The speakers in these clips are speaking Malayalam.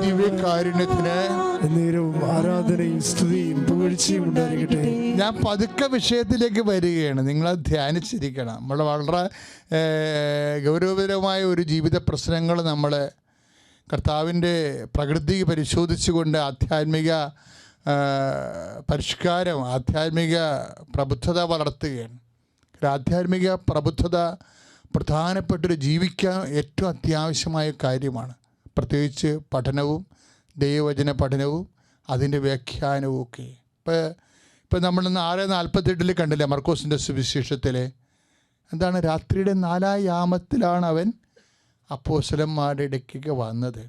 ദിവ്യകാരുണ്യത്തിന് എന്നേരവും ആരാധനയും സ്തുതിയും പുകഴ്ചയും ഉണ്ടായിരിക്കട്ടെ. ഞാൻ പതുക്കെ വിഷയത്തിലേക്ക് വരികയാണ്. നിങ്ങളത് ധ്യാനിച്ചിരിക്കണം. നമ്മൾ വളരെ ഗൗരവപരമായ ഒരു ജീവിത പ്രശ്നങ്ങൾ നമ്മൾ കർത്താവിൻ്റെ പ്രകൃതി പരിശോധിച്ചുകൊണ്ട് ആധ്യാത്മിക പരിഷ്കാരം, ആധ്യാത്മിക പ്രബുദ്ധത വളർത്തുകയാണ്. ആധ്യാത്മിക പ്രബുദ്ധത പ്രധാനപ്പെട്ടൊരു ജീവിക്കാൻ ഏറ്റവും അത്യാവശ്യമായ കാര്യമാണ്. പ്രത്യേകിച്ച് പഠനവും ദൈവവചന പഠനവും അതിൻ്റെ വ്യാഖ്യാനവും ഒക്കെ. ഇപ്പോൾ നമ്മളിന്ന് 6:48 കണ്ടില്ലേ മർക്കോസിൻ്റെ സുവിശേഷത്തിൽ? എന്താണ്? രാത്രിയുടെ 4-ാം യാമത്തിലാണ് അവൻ അപ്പോസ്തലന്മാരുടെ ഇടയ്ക്കൊക്കെ വന്നത്.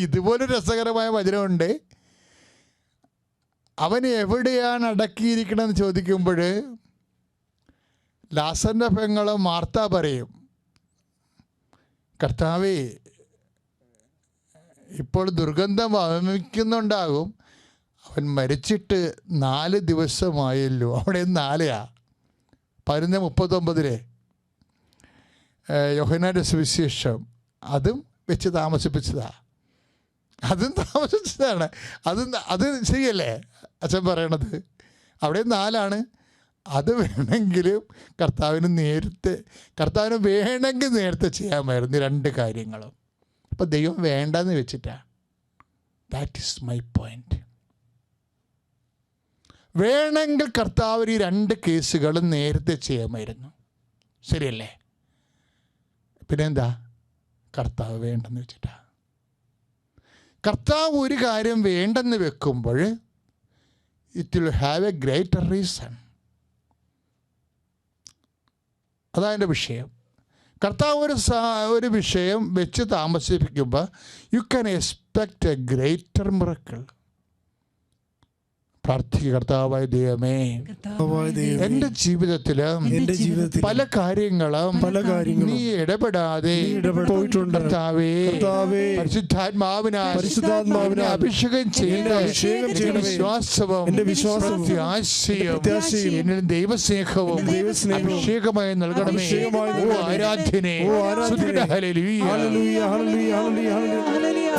ഇതുപോലൊരു രസകരമായ വചനമുണ്ട്. അവൻ എവിടെയാണ് അടക്കിയിരിക്കണമെന്ന് ചോദിക്കുമ്പോൾ ലാസറിൻ്റെ പെങ്ങള് മാർത്ത പറയും, കർത്താവേ, ഇപ്പോൾ ദുർഗന്ധം വമിക്കുന്നുണ്ടാകും, അവൻ മരിച്ചിട്ട് 4 ദിവസമായല്ലോ. അവിടെ 4 11:39 യോഹന്നാന്റെ സുവിശേഷം. അതും വെച്ച് താമസിപ്പിച്ചതാണ്. അതും താമസിച്ചതാണ്. അത് ശരിയല്ലേ അച്ഛൻ പറയണത്? അവിടെ 4. അത് വേണമെങ്കിലും കർത്താവിന് വേണമെങ്കിൽ നേരത്തെ ചെയ്യാമായിരുന്നു 2 കാര്യങ്ങളും. അപ്പോൾ ദൈവം വേണ്ടെന്ന് വെച്ചിട്ടാണ്. That is my point. വേണമെങ്കിൽ കർത്താവ് ഈ 2 കേസുകളും നേരത്തെ ചെയ്യാമായിരുന്നു. ശരിയല്ലേ? പിന്നെന്താ? കർത്താവ് വേണ്ടെന്ന് വെച്ചിട്ടാ. കർത്താവ് ഒരു കാര്യം വേണ്ടെന്ന് വെക്കുമ്പോൾ it will have a greater reason. അതതിൻ്റെ വിഷയം. കർത്താവ് ഒരു വിഷയം വെച്ച് താമസിപ്പിക്കുമ്പോൾ you can expect a greater miracle. പ്രാർത്ഥിക്കുക, കർത്താവായ ദൈവമേ, എൻ്റെ ജീവിതത്തിൽ പല കാര്യങ്ങളും നീ ഇടപെടാതെ കർത്താവേ പരിശുദ്ധാത്മാവിനെ അഭിഷേകം ചെയ്ത് വിശ്വാസവും പ്രത്യാശയും ദൈവസ്നേഹവും അഭിഷേകമായി നൽകണമേ. ഓ ആരാധനേ,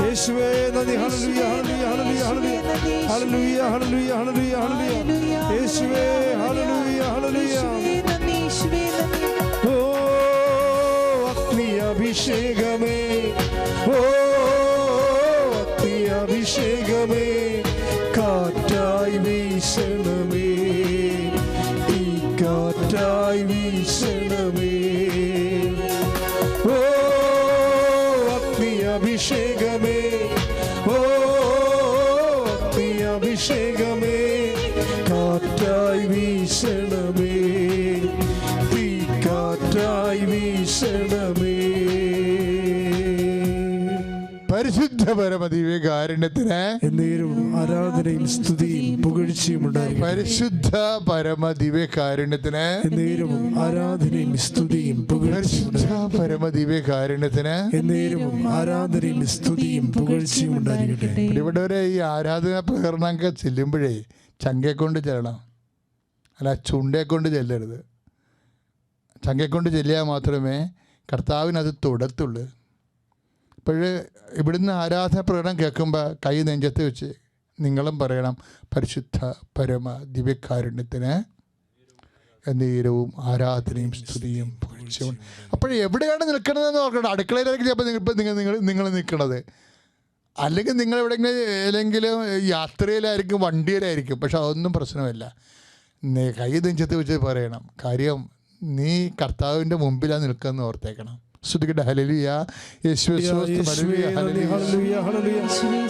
യേശുവേ നന്ദി. ഹല്ലേലൂയ ഹല്ലേലൂയ ഹല്ലേലൂയ ഹല്ലേലൂയ ഹല്ലേലൂയ ഹല്ലേലൂയ യേശുവേ ഹല്ലേലൂയ ഹല്ലേലൂയ. ഓ അഗ്നി അഭിഷേകമേ, ഓ അഗ്നി അഭിഷേകമേ, കാറ്റായി വീശണമേ, ഈ കാറ്റായി വീശണമേ. ഓ അഗ്നി അഭിഷേകമേ, ഓ അഗ്നി അഭിഷേകമേ, കാറ്റായി വീശണമേ, തീ കാറ്റായി വീശണമേ. പരിശുദ്ധ പരമദിവ്യകാരുണ്യത്തിന് എന്നേരവും ആരാധനയും സ്തുതിയും പുകഴ്ചയും ഉണ്ടായിരിക്കട്ടെ. പരിശുദ്ധ പരമദിവ്യകാരുണ്യത്തിന് എന്നേരവും ആരാധനയും സ്തുതിയും പരിശുദ്ധ പരമദിവ്യകാരുണ്യത്തിന് എന്നേരവും ആരാധനയും സ്തുതിയും പുകഴ്ചയും ഉണ്ടായിരിക്കട്ടെ. ഇവിടെ ഈ ആരാധന പ്രകടനമൊക്കെ ചെല്ലുമ്പോഴേ ചങ്കയെ കൊണ്ട് ചെല്ലണം, അല്ല ചുണ്ടയെ കൊണ്ട് ചെല്ലരുത്. ചങ്കയെ കൊണ്ട് ചെല്ലിയാൽ മാത്രമേ കർത്താവിനത് തൊടത്തുള്ളൂ. അപ്പോൾ ഇവിടുന്ന് ആരാധന പ്രകടനം കേൾക്കുമ്പോൾ കൈ നെഞ്ചത്ത് വെച്ച് നിങ്ങളും പറയണം, പരിശുദ്ധ പരമ ദിവ്യകാരുണ്യത്തിന് എന്നേരവും ആരാധനയും സ്തുതിയും പുകഴ്ചയും. അപ്പോൾ എവിടെയാണ് നിൽക്കണതെന്ന് ഓർക്കണം. അടുക്കളയിലായിരിക്കും ചിലപ്പോൾ നിങ്ങൾ നിൽക്കണത്, അല്ലെങ്കിൽ നിങ്ങൾ ഏതെങ്കിലും യാത്രയിലായിരിക്കും, വണ്ടിയിലായിരിക്കും. പക്ഷെ അതൊന്നും പ്രശ്നമില്ല. കൈ നെഞ്ചത്ത് വെച്ച് പറയണം, കാര്യം നീ കർത്താവിൻ്റെ മുമ്പിലാണ് നിൽക്കുന്നത് ഓർത്തേക്കണം. സ്തുതിക്കട്ടെ. ഹല്ലേലൂയ യേശുവേ സ്തോത്രം. ഹല്ലേലൂയ ഹല്ലേലൂയ ഹല്ലേലൂയ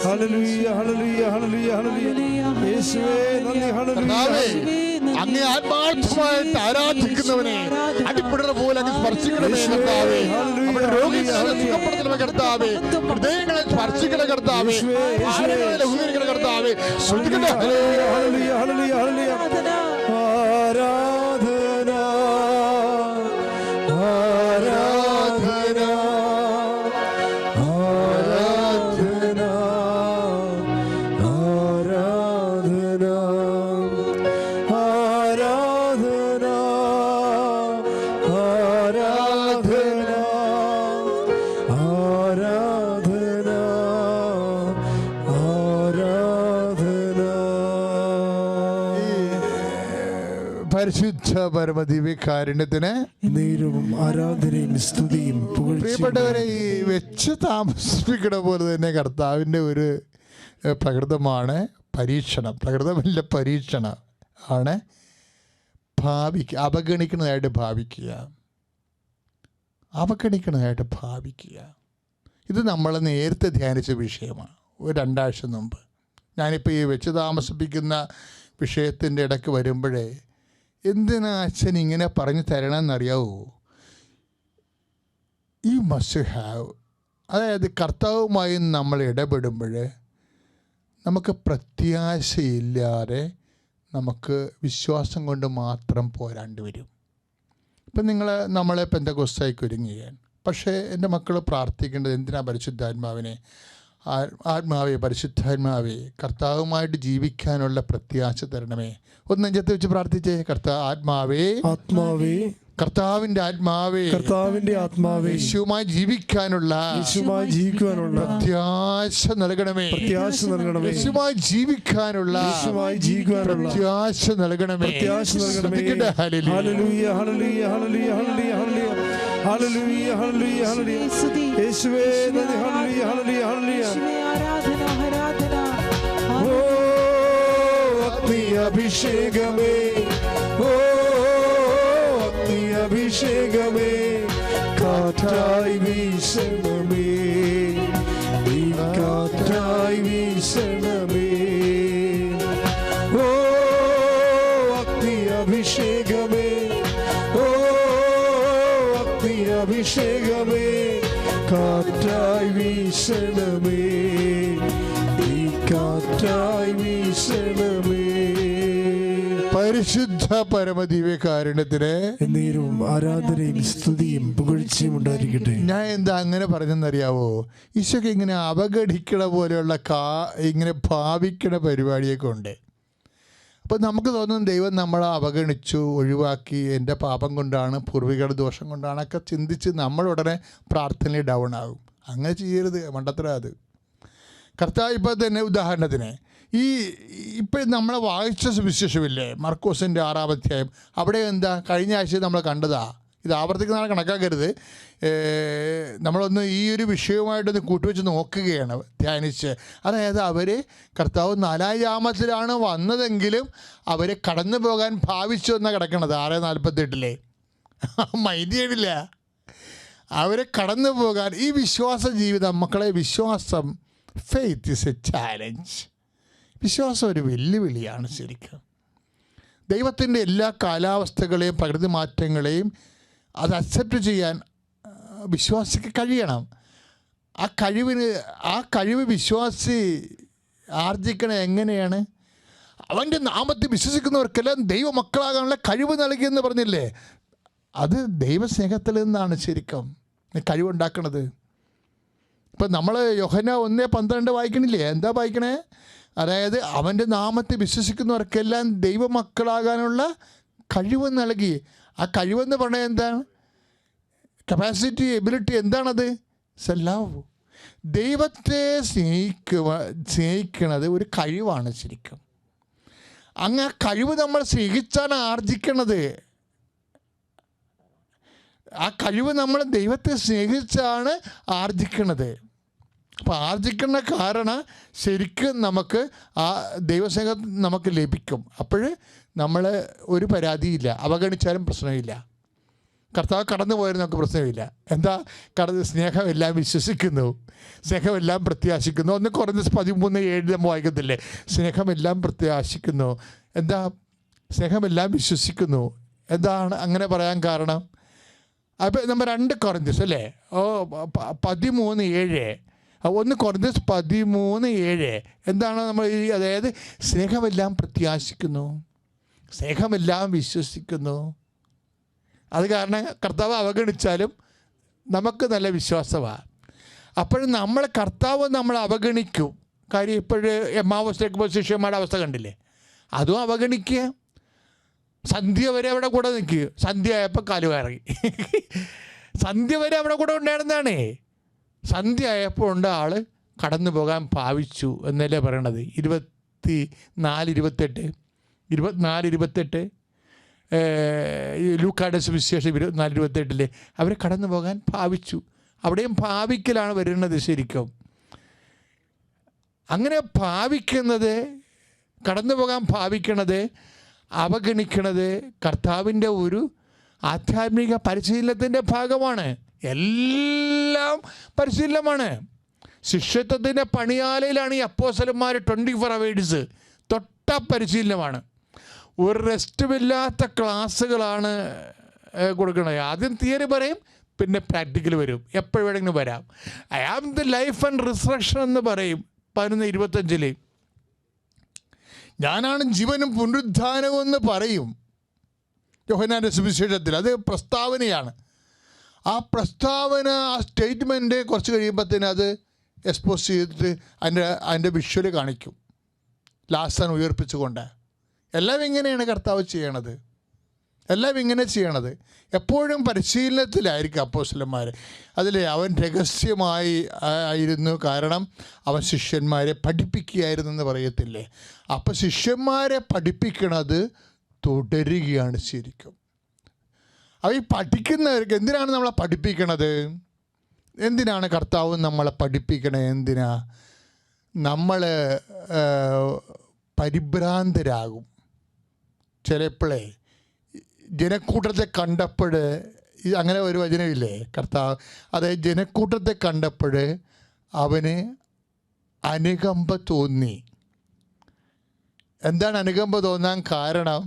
ഹല്ലേലൂയ ഹല്ലേലൂയ ഹല്ലേലൂയ യേശുവേ നന്ദി. ഹല്ലേലൂയ. അങ്ങേ ആത്മാർത്ഥമായിട്ട് ആരാധിക്കുന്നവനെ അടിപ്പിടുന്ന പോലെ അങ്ങ് സ്പർശിക്കണമേ കർത്താവേ. നമ്മുടെ രോഗികളെ സുഖപ്പെടുത്തണമേ കർത്താവേ. ഹൃദയങ്ങളെ സ്പർശിക്കണ കർത്താവേ. ആരോഗ്യങ്ങളെ ഉയർക്കണ കർത്താവേ. സ്തുതിക്കട്ടെ. ഹല്ലേലൂയ ഹല്ലേലൂയ ഹല്ലേലൂയ ഹല്ലേലൂയ. ആരാധന ആരാധന ആരാധന ആരാധന ആരാധന ആരാധന ആരാധന പരിശുദ്ധ പരമദിവ്യകാരുണ്യത്തിന് നേരവും ആരാധനയും സ്തുതിയും പുകഴ്ചയും. പ്രിയപ്പെട്ടവരെ, ഈ വെച്ച് താമസിപ്പിക്കണ പോലെ തന്നെ കർത്താവിൻ്റെ ഒരു പ്രകൃതമാണ് പരീക്ഷണം. പ്രകൃതമല്ല, പരീക്ഷണം ആണ്. അവഗണിക്കുന്നതായിട്ട് ഭാവിക്കുക. ഇത് നമ്മൾ നേരത്തെ ധ്യാനിച്ച വിഷയമാണ് ഒരു 2 ആഴ്ച മുമ്പ്. ഞാനിപ്പോൾ ഈ വെച്ച് താമസിപ്പിക്കുന്ന വിഷയത്തിൻ്റെ ഇടയ്ക്ക് വരുമ്പോഴേ എന്തിനാ അച്ഛൻ ഇങ്ങനെ പറഞ്ഞു തരണമെന്നറിയാവോ? യു മസ്റ്റ് ഹാവ്, അതായത് കർത്താവുമായി നമ്മൾ ഇടപെടുമ്പോൾ നമുക്ക് പ്രത്യാശയില്ലാതെ നമുക്ക് വിശ്വാസം കൊണ്ട് മാത്രം പോരാണ്ട് വരും. ഇപ്പം നമ്മളെ പെന്തക്കോസ്തായിക്ക് ഒരുങ്ങുകയാണ്. പക്ഷേ എൻ്റെ മക്കൾ പ്രാർത്ഥിക്കേണ്ടത് എന്തിനാ? പരിശുദ്ധാത്മാവേ കർത്താവുമായിട്ട് ജീവിക്കാനുള്ള പ്രത്യാശ തരണമേ. ഒന്ന് നെഞ്ചത്ത് വെച്ച് പ്രാർത്ഥിച്ചേ. കർത്താവിൻ്റെ ആത്മാവേ യേശുവുമായി ജീവിക്കാനുള്ള പ്രത്യാശ നൽകണമേ. യേശുവുമായി ജീവിക്കാനുള്ള പ്രത്യാശ നൽകണമേ. ഹല്ലേലൂയ ഹല്ലേലൂയ ഹല്ലേലൂയ ഹല്ലേലൂയ ഹല്ലേലൂയ ഹല്ലേലൂയ ഹല്ലേലൂയ യേശുവേ നന്ദി. ഹല്ലേലൂയ ഹല്ലേലൂയ ഹല്ലേലൂയ ആരാധന ആരാധന. ഓ അഗ്നി അഭിഷേകമേ, ഓ അഗ്നി അഭിഷേകമേ, കാറ്റായി വീശണമേ, നീ കാറ്റായി വീശണമേ. ഓ അഗ്നി അഭിഷേകമേ, ഓ അഗ്നി അഭിഷേകമേ, കാറ്റായി വീശണമേ, നീ കാറ്റായി വീശണമേ. പരിശുദ്ധ പരമദിവ്യകാരുണ്യത്തിന് എന്നേരവും ആരാധനയും സ്തുതിയും പുകഴ്ചയും ഉണ്ടായിരിക്കട്ടെ. ഞാൻ എന്താ അങ്ങനെ പറഞ്ഞെന്നറിയാവോ? ഈശോക്ക് ഇങ്ങനെ അവഗണിക്കണ പോലെയുള്ള ഇങ്ങനെ ഭാവിക്കണ പരിപാടിയൊക്കെ ഉണ്ട്. അപ്പോൾ നമുക്ക് തോന്നുന്നു ദൈവം നമ്മളെ അവഗണിച്ചു, ഒഴിവാക്കി, എൻ്റെ പാപം കൊണ്ടാണ്, പൂർവികരുടെ ദോഷം കൊണ്ടാണൊക്കെ ചിന്തിച്ച് നമ്മളുടനെ പ്രാർത്ഥനയിൽ ഡൗൺ ആകും. അങ്ങനെ ചെയ്യരുത്, മണ്ടത്തരം അത്. കർത്താവ് ഇപ്പോൾ തന്നെ ഉദാഹരണത്തിന് ഇപ്പം നമ്മളെ വായിച്ച സുവിശേഷമില്ലേ, മർക്കോസിൻ്റെ 6-ാം അധ്യായം. അവിടെ എന്താ കഴിഞ്ഞ ആഴ്ച നമ്മൾ കണ്ടതാ. ഇത് ആവർത്തിക്കുന്ന കണക്കാക്കരുത്. നമ്മളൊന്ന് ഈ ഒരു വിഷയവുമായിട്ടൊന്ന് കൂട്ടുവെച്ച് നോക്കുകയാണ്, ധ്യാനിച്ച്. അതായത് അവർ കർത്താവ് 4-ാം യാമത്തിലാണ് വന്നതെങ്കിലും അവരെ കടന്നു പോകാൻ ഭാവിച്ചു എന്നാണ് കിടക്കണത്. 6:48 മൈൻഡ് ചെയ്യണില്ല. അവരെ കടന്നു പോകാൻ ഈ വിശ്വാസ ജീവിതം, മക്കളെ, വിശ്വാസം, ഫെയ്ത്ത് ഈസ് എ ചാലഞ്ച്. വിശ്വാസം ഒരു വെല്ലുവിളിയാണ് ശരിക്കും. ദൈവത്തിൻ്റെ എല്ലാ കാലാവസ്ഥകളെയും പ്രകൃതി മാറ്റങ്ങളെയും അത് അക്സെപ്റ്റ് ചെയ്യാൻ വിശ്വാസിക്ക് കഴിയണം. ആ കഴിവ് വിശ്വാസി ആർജിക്കണത് എങ്ങനെയാണ്? അവൻ്റെ നാമത്തിൽ വിശ്വസിക്കുന്നവർക്കെല്ലാം ദൈവമക്കളാകാനുള്ള കഴിവ് നൽകിയെന്ന് പറഞ്ഞില്ലേ? അത് ദൈവസ്നേഹത്തിൽ നിന്നാണ് ശരിക്കും കഴിവുണ്ടാക്കണത്. ഇപ്പം നമ്മൾ യോഹന്നാൻ 1:12 വായിക്കണില്ലേ? എന്താ വായിക്കണേ? അതായത് അവൻ്റെ നാമത്തിൽ വിശ്വസിക്കുന്നവർക്കെല്ലാം ദൈവമക്കളാകാനുള്ള കഴിവ് നൽകി. ആ കഴിവെന്ന് പറഞ്ഞാൽ എന്താണ്? Capacity, ability. എന്താണത്? ലവ്. ദൈവത്തെ സ്നേഹിക്കണത് ഒരു കഴിവാണ് ശരിക്കും. അങ്ങ് ആ കഴിവ് നമ്മൾ സ്നേഹിച്ചാണ് ആർജിക്കണത്. ആ കഴിവ് നമ്മൾ ദൈവത്തെ സ്നേഹിച്ചാണ് ആർജിക്കണത്. അപ്പോൾ ആർജിക്കുന്ന കാരണം ശരിക്കും നമുക്ക് ആ ദൈവസ്നേഹം നമുക്ക് ലഭിക്കും. അപ്പോൾ നമ്മൾ ഒരു പരാതിയില്ല, അവഗണിച്ചാലും പ്രശ്നമില്ല. കർത്താവ് കടന്നു പോയാലും നമുക്ക് പ്രശ്നമില്ല. എന്താ? സ്നേഹമെല്ലാം വിശ്വസിക്കുന്നു, സ്നേഹമെല്ലാം പ്രത്യാശിക്കുന്നു. 1 കൊരിന്ത്യർ 13:7 നമ്മൾ വായിക്കത്തില്ലേ? സ്നേഹമെല്ലാം പ്രത്യാശിക്കുന്നു. എന്താ? സ്നേഹമെല്ലാം വിശ്വസിക്കുന്നു. എന്താണ് അങ്ങനെ പറയാൻ കാരണം? അപ്പോൾ നമ്മൾ 2 കൊരിന്ത്യർ അല്ലേ, 13:7. 1 കൊരിന്ത്യർ 13:7 എന്താണ് നമ്മൾ അതായത് സ്നേഹമെല്ലാം പ്രത്യാശിക്കുന്നു, സ്നേഹമെല്ലാം വിശ്വസിക്കുന്നു. അത് കാരണം കർത്താവ് അവഗണിച്ചാലും നമുക്ക് നല്ല വിശ്വാസമാണ്. അപ്പോഴും കർത്താവ് നമ്മൾ അവഗണിക്കും. കാര്യം ഇപ്പോഴ് എമ്മാവസ്ഥയ്ക്ക് പോയ ശിഷ്യന്മാരുടെ അവസ്ഥ കണ്ടില്ലേ? അതും അവഗണിക്കുക. സന്ധ്യ വരെ അവിടെ കൂടെ നിൽക്കുക. സന്ധ്യ ആയപ്പോൾ കാലുകയറി. സന്ധ്യ വരെ അവിടെ കൂടെ ഉണ്ടായിരുന്നതാണേ. സന്ധ്യ ആയപ്പോൾ ആൾ കടന്നു പോകാൻ ഭാവിച്ചു എന്നല്ലേ പറയണത്. 24:28 ഈ ലൂക്കായുടെ സുവിശേഷം 24:28 അവർ കടന്നു പോകാൻ ഭാവിച്ചു. അവിടെയും ഭാവിക്കലാണ് വരുന്നത്. ശരിക്കും അങ്ങനെ ഭാവിക്കുന്നത്, കടന്നു പോകാൻ ഭാവിക്കണത്, അവഗണിക്കണത് കർത്താവിൻ്റെ ഒരു ആധ്യാത്മിക പരിശീലനത്തിൻ്റെ ഭാഗമാണ്. എല്ലാം പരിശീലനമാണ്. ശിഷ്യത്വത്തിൻ്റെ പണിയാലയിലാണ് ഈ അപ്പോസ്തലന്മാർ 24 hours തൊട്ട പരിശീലനമാണ്. ഒരു റെസ്റ്റുമില്ലാത്ത ക്ലാസ്സുകളാണ് കൊടുക്കുന്നത്. ആദ്യം തിയറി പറയും, പിന്നെ പ്രാക്ടിക്കൽ വരും. എപ്പോഴും വേണമെങ്കിലും വരാം. I am the life and resurrection എന്ന് പറയും 11:25. ഞാനാണ് ജീവനും പുനരുദ്ധാനവും എന്ന് പറയും യോഹന്നാന്റെ സുവിശേഷത്തിൽ. അത് പ്രസ്താവനയാണ്. ആ പ്രസ്താവന, ആ സ്റ്റേറ്റ്മെൻറ്റ് കുറച്ച് കഴിയുമ്പോഴത്തേന് അത് എക്സ്പോസ് ചെയ്തിട്ട് അതിൻ്റെ വിഷ്വൽ കാണിക്കും, ലാസറിനെ ഉയർപ്പിച്ചുകൊണ്ട്. എല്ലാം ഇങ്ങനെയാണ് കർത്താവ് ചെയ്യണത്. എല്ലാം ഇങ്ങനെ ചെയ്യണത്. എപ്പോഴും പരിശീലനത്തിലായിരിക്കും അപ്പോസ്തലന്മാർ. അതിൽ അവൻ രഹസ്യമായി ആയിരുന്നു, കാരണം അവൻ ശിഷ്യന്മാരെ പഠിപ്പിക്കുകയായിരുന്നു എന്ന് പറയത്തില്ലേ. അപ്പോൾ ശിഷ്യന്മാരെ പഠിപ്പിക്കണത് തുടരുകയാണ് ശരിക്കും. അപ്പോൾ ഈ പഠിക്കുന്നവർക്ക് എന്തിനാണ് നമ്മളെ പഠിപ്പിക്കണത്? എന്തിനാണ് കർത്താവ് നമ്മളെ പഠിപ്പിക്കണത്? എന്തിനാ? നമ്മൾ പരിഭ്രാന്തരാകും ചിലപ്പോഴേ. ജനക്കൂട്ടത്തെ കണ്ടപ്പോൾ, അങ്ങനെ ഒരു വചനമില്ലേ കർത്താവ്, അതായത് ജനക്കൂട്ടത്തെ കണ്ടപ്പോൾ അവന് അനുകമ്പ തോന്നി. എന്താണ് അനുകമ്പ തോന്നാൻ കാരണം?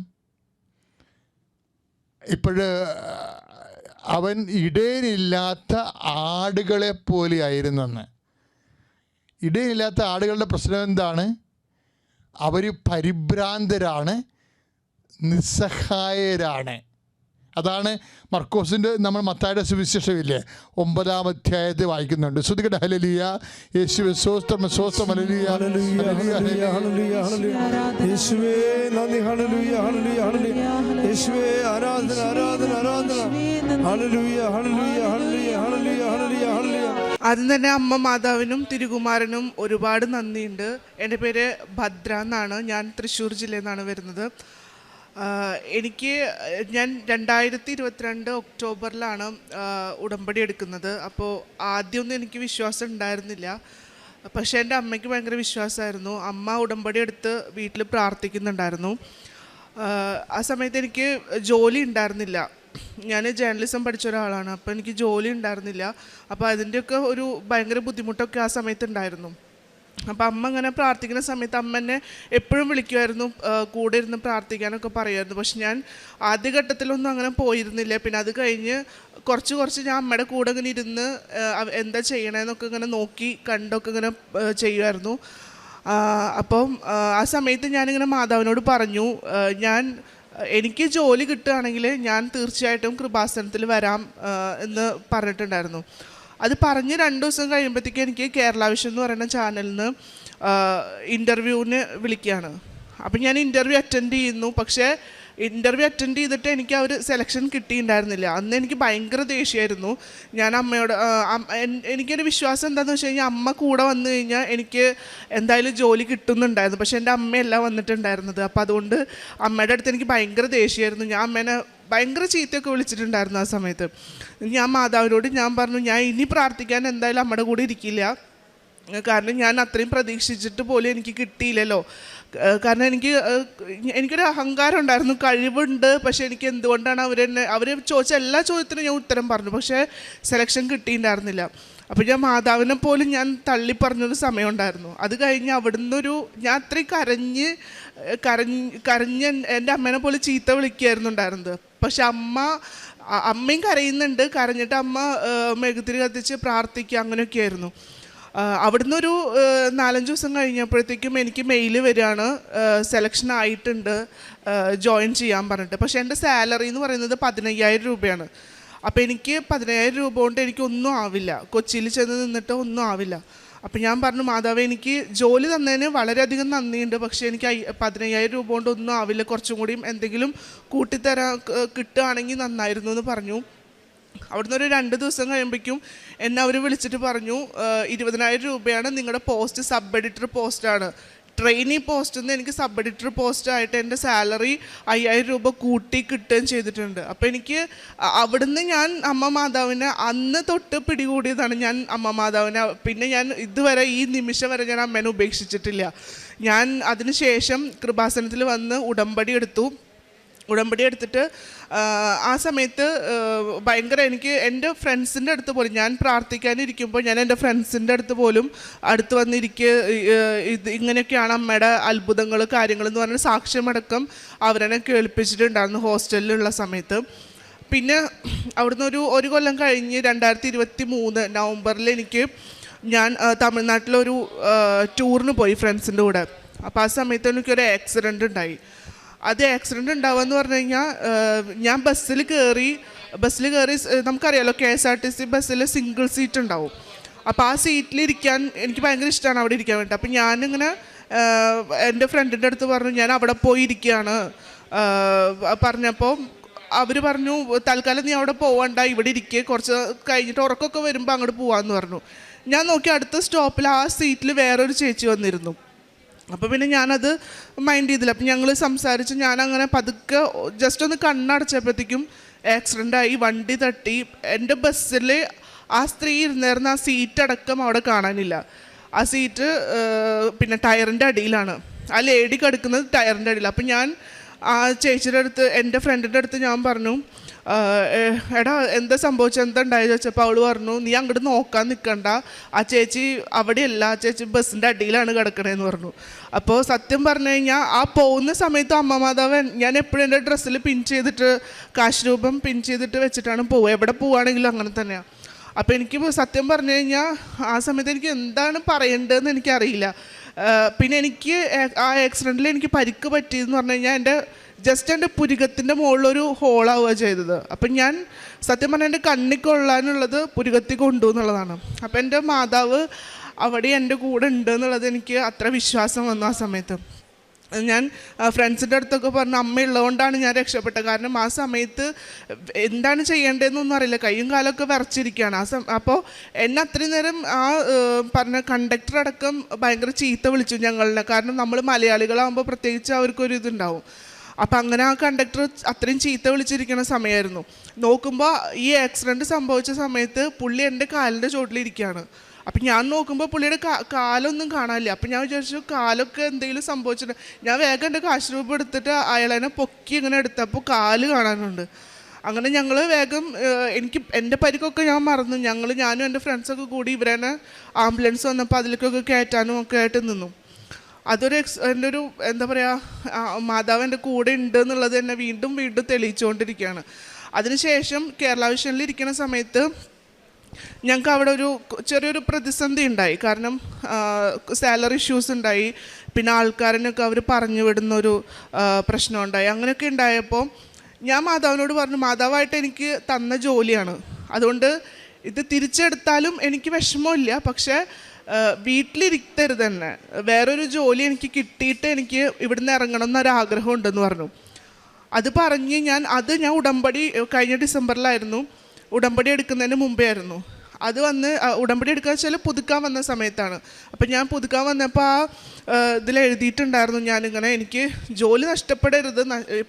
അവൻ ഇടയനില്ലാത്ത ആടുകളെ പോലെ ആയിരുന്നെന്ന്. ഇടയനില്ലാത്ത ആടുകളുടെ പ്രശ്നം എന്താണ്? അവർ പരിഭ്രാന്തരാണ്, നിസ്സഹായരാണ്. അതാണ് മർക്കോസിൻ്റെ, നമ്മൾ മത്തായിയുടെ സുവിശേഷമില്ലേ 9-ാം അധ്യായത്തിൽ വായിക്കുന്നുണ്ട്. ശ്രുതികട ഹല്ലേലൂയ, യേശുവേ സ്തോത്രം, സ്തോത്രം, ഹല്ലേലൂയ, ഹല്ലേലൂയ, ഹല്ലേലൂയ, യേശുവേ നന്ദി, ഹല്ലേലൂയ, ഹല്ലേലൂയ, ഹല്ലേലൂയ, യേശുവേ ആരാധന, ആരാധന, ആരാധന, ഹല്ലേലൂയ, ഹല്ലേലൂയ, ഹല്ലേലൂയ, ഹല്ലേലൂയ, ഹല്ലേലൂയ, ഹല്ലേലൂയ. ആദ്യം തന്നെ അമ്മ മാതാവിനും തിരുകുമാരനും ഒരുപാട് നന്ദിയുണ്ട്. എൻ്റെ പേര് ഭദ്ര എന്നാണ്. ഞാൻ തൃശ്ശൂർ ജില്ലയിൽ നിന്നാണ് വരുന്നത്. ഞാൻ 2022 ഒക്ടോബറിലാണ് ഉടമ്പടി എടുക്കുന്നത്. അപ്പോൾ ആദ്യമൊന്നും എനിക്ക് വിശ്വാസം ഉണ്ടായിരുന്നില്ല. പക്ഷേ എൻ്റെ അമ്മയ്ക്ക് ഭയങ്കര വിശ്വാസമായിരുന്നു. അമ്മ ഉടമ്പടി എടുത്ത് വീട്ടിൽ പ്രാർത്ഥിക്കുന്നുണ്ടായിരുന്നു. ആ സമയത്ത് എനിക്ക് ജോലി ഉണ്ടായിരുന്നില്ല. ഞാൻ ജേർണലിസം പഠിച്ച ഒരാളാണ്. അപ്പോൾ എനിക്ക് ജോലി ഉണ്ടായിരുന്നില്ല. അപ്പോൾ അതിൻ്റെയൊക്കെ ഒരു ഭയങ്കര ബുദ്ധിമുട്ടൊക്കെ ആ സമയത്ത് ഉണ്ടായിരുന്നു. അപ്പോൾ അമ്മ ഇങ്ങനെ പ്രാർത്ഥിക്കുന്ന സമയത്ത് അമ്മ എന്നെ എപ്പോഴും വിളിക്കുമായിരുന്നു, കൂടെ ഇരുന്ന് പ്രാർത്ഥിക്കാനൊക്കെ പറയുമായിരുന്നു. പക്ഷെ ഞാൻ ആദ്യഘട്ടത്തിലൊന്നും അങ്ങനെ പോയിരുന്നില്ല. പിന്നെ അത് കഴിഞ്ഞ് കുറച്ച് ഞാൻ അമ്മയുടെ കൂടെ ഇങ്ങനെ ഇരുന്ന് എന്താ ചെയ്യണമെന്നൊക്കെ ഇങ്ങനെ നോക്കി കണ്ടൊക്കെ ഇങ്ങനെ ചെയ്യുമായിരുന്നു. അപ്പം ആ സമയത്ത് ഞാനിങ്ങനെ മാതാവിനോട് പറഞ്ഞു, എനിക്ക് ജോലി കിട്ടുകയാണെങ്കിൽ ഞാൻ തീർച്ചയായിട്ടും കൃപാസനത്തിൽ വരാം എന്ന് പറഞ്ഞിട്ടുണ്ടായിരുന്നു. അത് പറഞ്ഞ് 2 ദിവസം കഴിയുമ്പോഴത്തേക്ക് എനിക്ക് കേരള വിഷൻ എന്ന് പറയുന്ന ചാനലിൽ നിന്ന് ഇൻ്റർവ്യൂവിന് വിളിക്കുകയാണ്. അപ്പം ഞാൻ ഇൻ്റർവ്യൂ അറ്റൻഡ് ചെയ്യുന്നു. പക്ഷേ ഇൻ്റർവ്യൂ അറ്റൻഡ് ചെയ്തിട്ട് എനിക്ക് ആ ഒരു സെലക്ഷൻ കിട്ടിയിട്ടുണ്ടായിരുന്നില്ല. അന്ന് എനിക്ക് ഭയങ്കര ദേഷ്യമായിരുന്നു. ഞാൻ അമ്മയോട്, എനിക്കൊരു വിശ്വാസം എന്താണെന്ന് വെച്ച് കഴിഞ്ഞാൽ അമ്മ കൂടെ വന്നു കഴിഞ്ഞാൽ എനിക്ക് എന്തായാലും ജോലി കിട്ടുന്നുണ്ടായിരുന്നു. പക്ഷേ എൻ്റെ അമ്മയല്ല വന്നിട്ടുണ്ടായിരുന്നത്. അപ്പോൾ അതുകൊണ്ട് അമ്മയുടെ അടുത്ത് എനിക്ക് ഭയങ്കര ദേഷ്യമായിരുന്നു. ഞാൻ അമ്മേനെ ഭയങ്കര ചീത്തയൊക്കെ വിളിച്ചിട്ടുണ്ടായിരുന്നു ആ സമയത്ത്. ഞാൻ മാതാവിനോട് ഞാൻ പറഞ്ഞു, ഞാൻ ഇനി പ്രാർത്ഥിക്കാൻ എന്തായാലും അമ്മയുടെ കൂടെ ഇരിക്കില്ല. കാരണം ഞാൻ അത്രയും പ്രതീക്ഷിച്ചിട്ട് പോലും എനിക്ക് കിട്ടിയില്ലല്ലോ. കാരണം എനിക്കൊരു അഹങ്കാരം ഉണ്ടായിരുന്നു, കഴിവുണ്ട്. പക്ഷേ എനിക്ക് എന്തുകൊണ്ടാണ് അവർ ചോദിച്ച എല്ലാ ചോദ്യത്തിനും ഞാൻ ഉത്തരം പറഞ്ഞു, പക്ഷേ സെലക്ഷൻ കിട്ടിയിട്ടുണ്ടായിരുന്നില്ല. അപ്പോൾ ഞാൻ മാതാവിനെ പോലും ഞാൻ തള്ളിപ്പറഞ്ഞൊരു സമയമുണ്ടായിരുന്നു. അത് കഴിഞ്ഞ് അവിടുന്ന് ഞാൻ അത്രയും കരഞ്ഞ് എൻ്റെ അമ്മേനെ പോലെ ചീത്ത വിളിക്കുകയായിരുന്നു ഉണ്ടായിരുന്നത്. പക്ഷെ അമ്മയും കരയുന്നുണ്ട്. കരഞ്ഞിട്ട് അമ്മ മെഴുകുതിരി കത്തിച്ച് പ്രാർത്ഥിക്കുക, അങ്ങനെയൊക്കെയായിരുന്നു. അവിടുന്ന് 4-5 ദിവസം കഴിഞ്ഞപ്പോഴത്തേക്കും എനിക്ക് മെയിൽ വരികയാണ്, സെലക്ഷൻ ആയിട്ടുണ്ട്, ജോയിൻ ചെയ്യാൻ പറഞ്ഞിട്ട്. പക്ഷേ എൻ്റെ സാലറി എന്ന് പറയുന്നത് 15,000 രൂപയാണ്. അപ്പോൾ എനിക്ക് 15,000 രൂപ കൊണ്ട് എനിക്കൊന്നും ആവില്ല, കൊച്ചിയിൽ ചെന്ന് നിന്നിട്ട് ഒന്നും ആവില്ല. അപ്പം ഞാൻ പറഞ്ഞു, മാതാവേ എനിക്ക് ജോലി തന്നതിന് വളരെയധികം നന്ദിയുണ്ട്, പക്ഷേ എനിക്ക് 15,000 രൂപ കൊണ്ട് ഒന്നും ആവില്ല, കുറച്ചും കൂടിയും എന്തെങ്കിലും കിട്ടുകയാണെങ്കിൽ നന്നായിരുന്നു എന്ന് പറഞ്ഞു. അവിടുന്ന് 2 ദിവസം കഴിയുമ്പോഴേക്കും എന്നെ അവർ വിളിച്ചിട്ട് പറഞ്ഞു, 20,000 രൂപയാണ്, നിങ്ങളുടെ പോസ്റ്റ് സബ് എഡിറ്റർ പോസ്റ്റാണ്, ട്രെയിനി പോസ്റ്റിൽ നിന്ന് എനിക്ക് സബ് എഡിറ്റർ പോസ്റ്റായിട്ട് എൻ്റെ സാലറി 5000 രൂപ കൂട്ടി കിട്ടുകയും ചെയ്തിട്ടുണ്ട്. അപ്പോൾ എനിക്ക് അവിടുന്ന് ഞാൻ അമ്മ മാതാവിനെ അന്ന് തൊട്ട് പിടികൂടിയതാണ്. ഞാൻ അമ്മ മാതാവിനെ പിന്നെ ഞാൻ ഇതുവരെ ഈ നിമിഷം വരെ ഞാൻ അമ്മേനെ ഉപേക്ഷിച്ചിട്ടില്ല. ഞാൻ അതിനുശേഷം കൃപാസനത്തിൽ വന്ന് ഉടമ്പടി എടുത്തിട്ട് ആ സമയത്ത് ഭയങ്കര എനിക്ക് എൻ്റെ ഫ്രണ്ട്സിൻ്റെ അടുത്ത് പോലും ഞാൻ പ്രാർത്ഥിക്കാനിരിക്കുമ്പോൾ ഞാൻ എൻ്റെ ഫ്രണ്ട്സിൻ്റെ അടുത്ത് പോലും അടുത്ത് വന്നിരിക്കുക ഇത് ഇങ്ങനെയൊക്കെയാണ് അമ്മയുടെ അത്ഭുതങ്ങൾ കാര്യങ്ങൾ എന്ന് പറഞ്ഞ സാക്ഷ്യമടക്കം അവരെന്നെ കേൾപ്പിച്ചിട്ടുണ്ടായിരുന്നു ഹോസ്റ്റലിലുള്ള സമയത്ത്. പിന്നെ അവിടുന്ന് ഒരു കൊല്ലം കഴിഞ്ഞ് 2023 നവംബറിൽ ഞാൻ തമിഴ്നാട്ടിലൊരു ടൂറിന് പോയി ഫ്രണ്ട്സിൻ്റെ കൂടെ. അപ്പോൾ ആ സമയത്ത് എനിക്കൊരു ആക്സിഡൻ്റ് ഉണ്ടായി. അത് ആക്സിഡൻ്റ് ഉണ്ടാവുകയെന്ന് പറഞ്ഞു കഴിഞ്ഞാൽ ഞാൻ ബസ്സിൽ കയറി നമുക്കറിയാലോ KSRTC ബസ്സിൽ സിംഗിൾ സീറ്റ് ഉണ്ടാവും. അപ്പോൾ ആ സീറ്റിലിരിക്കാൻ എനിക്ക് ഭയങ്കര ഇഷ്ടമാണ് അവിടെ ഇരിക്കാൻ വേണ്ടി. അപ്പം ഞാനിങ്ങനെ എൻ്റെ ഫ്രണ്ടിൻ്റെ അടുത്ത് പറഞ്ഞു ഞാൻ അവിടെ പോയി ഇരിക്കുകയാണ് പറഞ്ഞപ്പോൾ അവർ പറഞ്ഞു തൽക്കാലം നീ അവിടെ പോവണ്ട, ഇവിടെ ഇരിക്കുക, കുറച്ച് കഴിഞ്ഞിട്ട് ഉറക്കമൊക്കെ വരുമ്പോൾ അങ്ങോട്ട് പോവാമെന്ന് പറഞ്ഞു. ഞാൻ നോക്കി അടുത്ത സ്റ്റോപ്പിൽ ആ സീറ്റിൽ വേറൊരു ചേച്ചി വന്നിരുന്നു. അപ്പോൾ പിന്നെ ഞാനത് മൈൻഡ് ചെയ്തില്ല. അപ്പം ഞങ്ങൾ സംസാരിച്ച് ഞാനങ്ങനെ പതുക്കെ ജസ്റ്റ് ഒന്ന് കണ്ണടച്ചപ്പോഴത്തേക്കും ആക്സിഡൻ്റായി, വണ്ടി തട്ടി. എൻ്റെ ബസ്സിൽ ആ സ്ത്രീ ഇരുന്നിരുന്ന ആ സീറ്റ് അടക്കം അവിടെ കാണാനില്ല. ആ സീറ്റ് പിന്നെ ടയറിൻ്റെ അടിയിലാണ്, ആ ലേഡി കിടക്കുന്നത് ടയറിൻ്റെ അടിയിൽ. അപ്പം ഞാൻ ആ ചേച്ചിയുടെ അടുത്ത് എൻ്റെ ഫ്രണ്ടിൻ്റെ അടുത്ത് ഞാൻ പറഞ്ഞു എടാ എന്താ സംഭവിച്ചത്, എന്താ ഉണ്ടായത് ചോദിച്ചപ്പോൾ അവൾ പറഞ്ഞു നീ അങ്ങോട്ട് നോക്കാൻ നിൽക്കണ്ട, ആ ചേച്ചി അവിടെയല്ല, ആ ചേച്ചി ബസ്സിൻ്റെ അടിയിലാണ് കിടക്കണേന്ന് പറഞ്ഞു. അപ്പോൾ സത്യം പറഞ്ഞു കഴിഞ്ഞാൽ ആ പോകുന്ന സമയത്ത് അമ്മ മാതാവൻ ഞാൻ എപ്പോഴും എൻ്റെ ഡ്രസ്സിൽ പിൻ ചെയ്തിട്ട് കാശ് രൂപം പിൻ ചെയ്തിട്ട് വെച്ചിട്ടാണ് പോവുക, എവിടെ പോവുകയാണെങ്കിലും അങ്ങനെ തന്നെയാണ്. അപ്പോൾ എനിക്ക് സത്യം പറഞ്ഞു കഴിഞ്ഞാൽ ആ സമയത്ത് എനിക്ക് എന്താണ് പറയേണ്ടതെന്ന് എനിക്കറിയില്ല. പിന്നെ എനിക്ക് ആ ആക്സിഡൻറ്റിൽ എനിക്ക് പരിക്ക് പറ്റിയെന്ന് പറഞ്ഞു കഴിഞ്ഞാൽ എൻ്റെ പുരികത്തിൻ്റെ മുകളിലൊരു ഹോളാവുക ചെയ്തത്. അപ്പം ഞാൻ സത്യം പറഞ്ഞാൽ എൻ്റെ കണ്ണിൽ കൊള്ളാനുള്ളത് പുരികത്തിൽ കൊണ്ടു എന്നുള്ളതാണ്. അപ്പം എൻ്റെ മാതാവ് അവിടെ എൻ്റെ കൂടെ ഉണ്ട് എന്നുള്ളത് എനിക്ക് അത്ര വിശ്വാസം വന്നു ആ സമയത്ത്. ഞാൻ ഫ്രണ്ട്സിൻ്റെ അടുത്തൊക്കെ പറഞ്ഞു അമ്മയുള്ളതുകൊണ്ടാണ് ഞാൻ രക്ഷപ്പെട്ടത്. കാരണം ആ സമയത്ത് എന്താണ് ചെയ്യേണ്ടതെന്നൊന്നും അറിയില്ല, കയ്യും കാലമൊക്കെ വിറച്ചിരിക്കുകയാണ്. അപ്പോൾ എന്നെ അത്രയും നേരം ആ പറഞ്ഞ കണ്ടക്ടർ അടക്കം ഭയങ്കര ചീത്ത വിളിച്ചു ഞങ്ങളെ. കാരണം നമ്മൾ മലയാളികളാകുമ്പോൾ പ്രത്യേകിച്ച് അവർക്കൊരു ഇതുണ്ടാവും. അപ്പം അങ്ങനെ ആ കണ്ടക്ടർ അത്രയും ചീത്ത വിളിച്ചിരിക്കുന്ന സമയമായിരുന്നു. നോക്കുമ്പോൾ ഈ ആക്സിഡൻറ്റ് സംഭവിച്ച സമയത്ത് പുള്ളി എൻ്റെ കാലിൻ്റെ ചോട്ടിലിരിക്കുകയാണ്. അപ്പം ഞാൻ നോക്കുമ്പോൾ പുള്ളിയുടെ കാലൊന്നും കാണാനില്ല. അപ്പം ഞാൻ വിചാരിച്ചു കാലൊക്കെ എന്തെങ്കിലും സംഭവിച്ചിട്ടുണ്ട്. ഞാൻ വേഗം എൻ്റെ കാശ് രൂപ എടുത്തിട്ട് അയാളെന്നെ പൊക്കി ഇങ്ങനെ എടുത്തപ്പോൾ കാല് കാണാനുണ്ട്. അങ്ങനെ ഞങ്ങൾ വേഗം എൻ്റെ പരിക്കൊക്കെ ഞാൻ മറന്നു. ഞാനും എൻ്റെ ഫ്രണ്ട്സൊക്കെ കൂടി ഇവരെന്നെ ആംബുലൻസ് വന്നപ്പോൾ അതിലേക്കൊക്കെ കയറ്റാനും ഒക്കെ ആയിട്ട് നിന്നു. എൻ്റെ ഒരു എന്താ പറയുക മാതാവ് എൻ്റെ കൂടെ ഉണ്ട് എന്നുള്ളത് എന്നെ വീണ്ടും തെളിയിച്ചുകൊണ്ടിരിക്കുകയാണ്. അതിനുശേഷം കേരള വിഷനിൽ ഇരിക്കുന്ന സമയത്ത് ഞങ്ങൾക്ക് അവിടെ ചെറിയൊരു പ്രതിസന്ധി ഉണ്ടായി. കാരണം സാലറി ഇഷ്യൂസ് ഉണ്ടായി, പിന്നെ ആൾക്കാരനൊക്കെ അവർ പറഞ്ഞു വിടുന്നൊരു പ്രശ്നം ഉണ്ടായി. അങ്ങനെയൊക്കെ ഉണ്ടായപ്പോൾ ഞാൻ മാതാവിനോട് പറഞ്ഞു മാതാവായിട്ട് എനിക്ക് തന്ന ജോലിയാണ്, അതുകൊണ്ട് ഇത് തിരിച്ചെടുത്താലും എനിക്ക് വിഷമമില്ല, പക്ഷേ വീട്ടിലിരുത്തരുത് തന്നെ, വേറൊരു ജോലി എനിക്ക് കിട്ടിയിട്ട് എനിക്ക് ഇവിടുന്ന് ഇറങ്ങണം എന്നൊരാഗ്രഹം ഉണ്ടെന്ന് പറഞ്ഞു. അത് പറഞ്ഞ് ഞാൻ ഉടമ്പടി കഴിഞ്ഞ ഡിസംബറിലായിരുന്നു, ഉടമ്പടി എടുക്കുന്നതിന് മുമ്പേ ആയിരുന്നു. അത് വന്ന് ഉടമ്പടി എടുക്കുക വെച്ചാൽ പുതുക്കാൻ വന്ന സമയത്താണ്. അപ്പം ഞാൻ പുതുക്കാൻ വന്നപ്പോൾ ഇതിൽ എഴുതിയിട്ടുണ്ടായിരുന്നു ഞാനിങ്ങനെ എനിക്ക് ജോലി നഷ്ടപ്പെടരുത്,